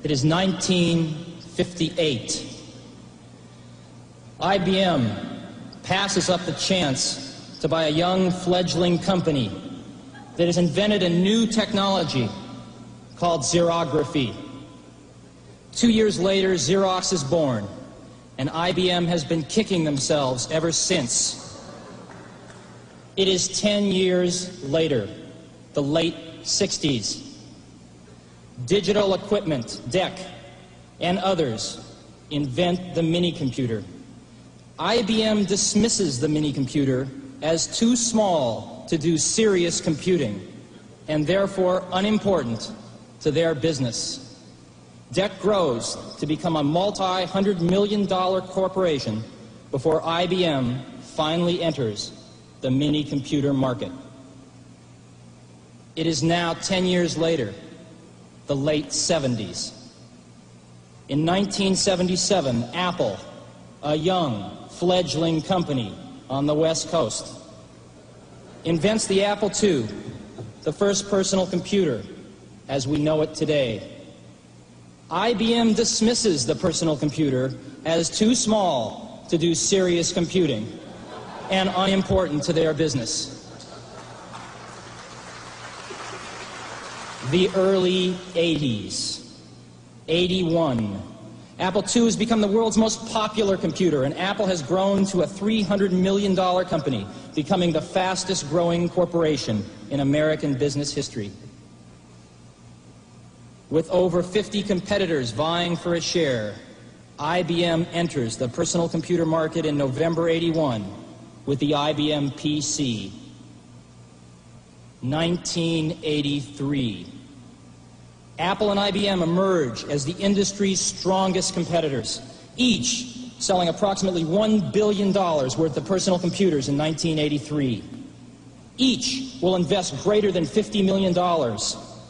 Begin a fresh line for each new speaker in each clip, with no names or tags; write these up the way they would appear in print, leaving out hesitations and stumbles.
It is 1958. IBM passes up the chance to buy a young fledgling company that has invented a new technology called xerography. 2 years later, Xerox is born, and IBM has been kicking themselves ever since. It is 10 years later, the late 60s. Digital Equipment, DEC, and others invent the mini-computer. IBM dismisses the mini-computer as too small to do serious computing, and therefore unimportant to their business. DEC grows to become a multi-hundred-million-dollar corporation before IBM finally enters the mini-computer market. It is now 10 years later, the late 70s. In 1977, Apple, a young, fledgling company on the West Coast, invents the Apple II, the first personal computer as we know it today. IBM dismisses the personal computer as too small to do serious computing and unimportant to their business. The early 80s. 81. Apple II has become the world's most popular computer, and Apple has grown to a $300 million company, becoming the fastest growing corporation in American business history. With over 50 competitors vying for a share, IBM enters the personal computer market in November '81 with the IBM PC. 1983. Apple and IBM emerge as the industry's strongest competitors, each selling approximately $1 billion worth of personal computers in 1983. Each will invest greater than $50 million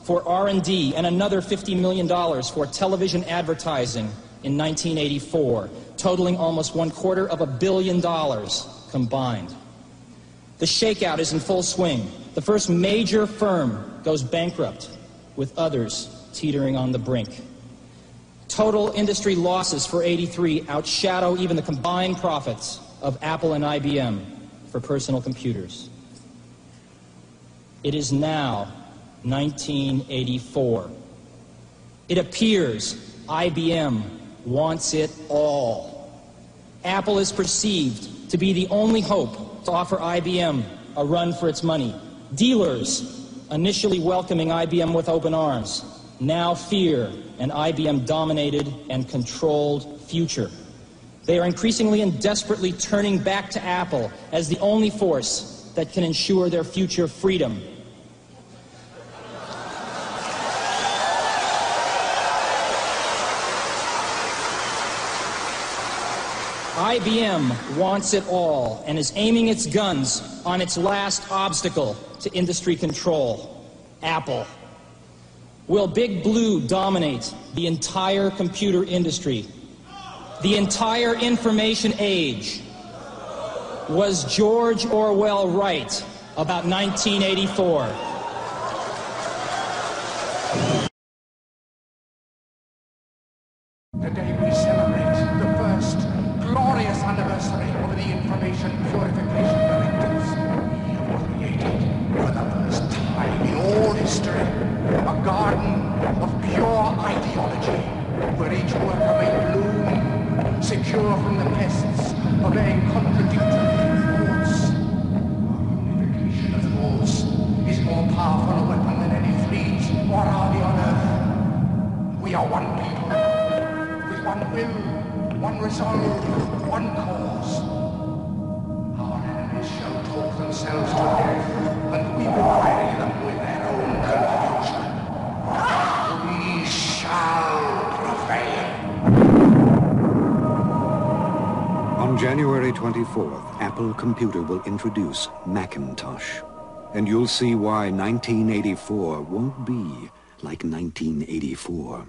for R&D and another $50 million for television advertising in 1984, totaling almost $250 million combined. The shakeout is in full swing. The first major firm goes bankrupt, with others teetering on the brink. Total industry losses for '83 outshadow even the combined profits of Apple and IBM for personal computers. It is now 1984. It appears IBM wants it all. Apple is perceived to be the only hope to offer IBM a run for its money. Dealers, initially welcoming IBM with open arms, now fear an IBM-dominated and controlled future. They are increasingly and desperately turning back to Apple as the only force that can ensure their future freedom. IBM wants it all and is aiming its guns on its last obstacle to industry control, Apple. Will Big Blue dominate the entire computer industry? The entire information age? Was George Orwell right about 1984?
Today we celebrate the first glorious anniversary of the Information Purification Directives. We have created, for the first time in all history, a garden of pure ideology, where each worker may bloom, secure from the pests, obeying contradictory thoughts. Our unification of thoughts is more powerful a weapon than any fleet or army on earth. We are one people, with one will, one resolve, one cause. Our enemies shall talk themselves to death, and we will bury them with their own confusion. We shall prevail.
On January 24th, Apple Computer will introduce Macintosh. And you'll see why 1984 won't be like 1984.